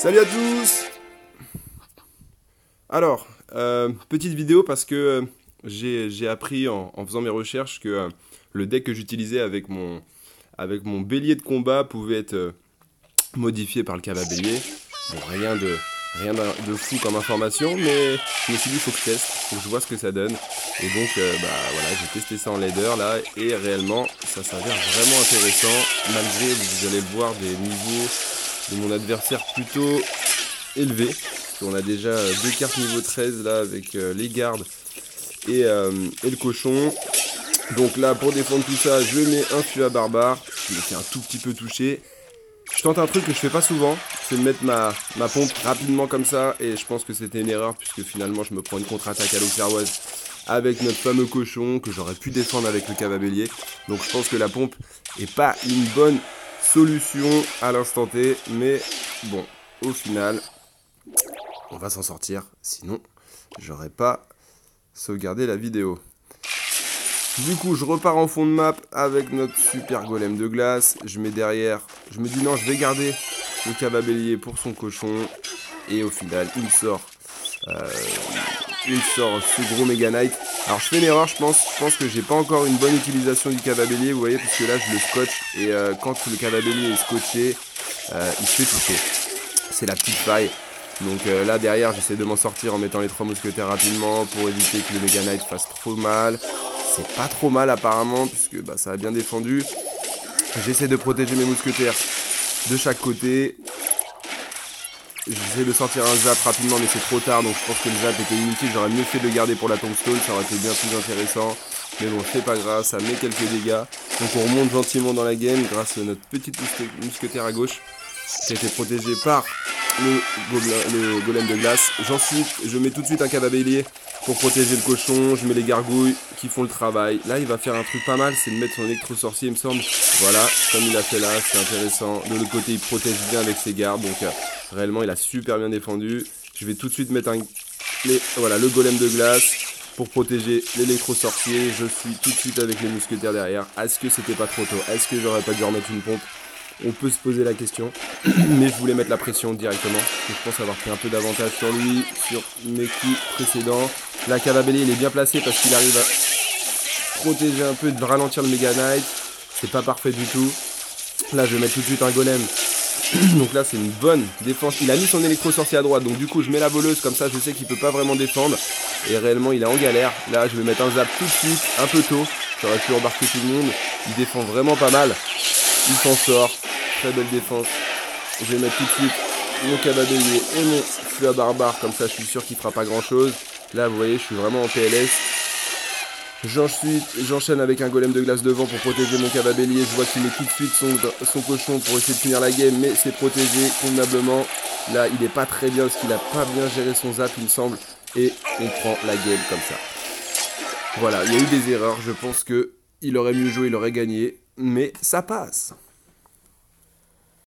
Salut à tous. Alors, petite vidéo parce que j'ai appris en faisant mes recherches que le deck que j'utilisais avec mon bélier de combat pouvait être modifié par le cava bélier. Bon, rien de fou comme information, mais je me suis dit il faut que je teste, faut que je vois ce que ça donne. Et donc voilà, j'ai testé ça en ladder là, et réellement ça s'avère vraiment intéressant, malgré, vous allez le voir, des niveaux de mon adversaire plutôt élevés. On a déjà deux cartes niveau 13 là avec les gardes et le cochon. Donc là, pour défendre tout ça, je mets un fût à barbare. Je me fais un tout petit peu toucher. Je tente un truc que je fais pas souvent, c'est de mettre ma pompe rapidement comme ça, et je pense que c'était une erreur puisque finalement je me prends une contre-attaque à l'auxerroise avec notre fameux cochon que j'aurais pu défendre avec le cava bélier. Donc je pense que la pompe est pas une bonne solution à l'instant T, mais bon, au final, on va s'en sortir, sinon j'aurais pas sauvegardé la vidéo. Du coup, je repars en fond de map avec notre super golem de glace. Je mets derrière, je me dis non, je vais garder le cava bélier pour son cochon. Et au final, il sort ce gros Mega Knight. Alors, je fais une erreur, je pense que j'ai pas encore une bonne utilisation du cava bélier. Vous voyez, parce que là, je le scotche. Et quand le cava bélier est scotché, il se fait toucher. C'est la petite faille. Donc là, derrière, j'essaie de m'en sortir en mettant les 3 mousquetaires rapidement pour éviter que le Mega Knight fasse trop mal. C'est pas trop mal apparemment, puisque ça a bien défendu. J'essaie de protéger mes mousquetaires de chaque côté. J'essaie de sortir un zap rapidement, mais c'est trop tard, donc je pense que le zap était inutile. J'aurais mieux fait de le garder pour la tombstone, ça aurait été bien plus intéressant. Mais bon, c'est pas grave, ça met quelques dégâts. Donc on remonte gentiment dans la game grâce à notre petite mousquetaire à gauche, qui a été protégé par le golem de glace. Ensuite, je mets tout de suite un cava bélier pour protéger le cochon. Je mets les gargouilles qui font le travail. Là, il va faire un truc pas mal, c'est de mettre son électro-sorcier, il me semble. Voilà, comme il a fait là, c'est intéressant. De l'autre côté, il protège bien avec ses gardes. Donc, réellement, il a super bien défendu. Je vais tout de suite mettre le golem de glace pour protéger l'électro-sorcier. Je suis tout de suite avec les mousquetaires derrière. Est-ce que c'était pas trop tôt? Est-ce que j'aurais pas dû remettre une pompe? On peut se poser la question, mais je voulais mettre la pression directement. Je pense avoir pris un peu d'avantage sur lui, sur mes coups précédents. La cava bélier, il est bien placé parce qu'il arrive à protéger un peu, de ralentir le Mega Knight. C'est pas parfait du tout. Là, je vais mettre tout de suite un golem. Donc là, c'est une bonne défense. Il a mis son électro-sorcier à droite, donc du coup, je mets la voleuse, comme ça, je sais qu'il peut pas vraiment défendre. Et réellement, il est en galère. Là, je vais mettre un zap tout de suite, un peu tôt. J'aurais pu embarquer tout le monde. Il défend vraiment pas mal. Il s'en sort. Très belle défense. Je vais mettre tout de suite mon cava bélier et mon fût à barbare, comme ça je suis sûr qu'il fera pas grand chose. Là vous voyez, je suis vraiment en PLS. J'enchaîne avec un golem de glace devant pour protéger mon cava bélier. Je vois qu'il met tout de suite son cochon pour essayer de finir la game, mais c'est protégé convenablement. Là il est pas très bien parce qu'il a pas bien géré son zap il me semble. Et on prend la game comme ça. Voilà, il y a eu des erreurs, je pense que il aurait mieux joué, il aurait gagné, mais ça passe.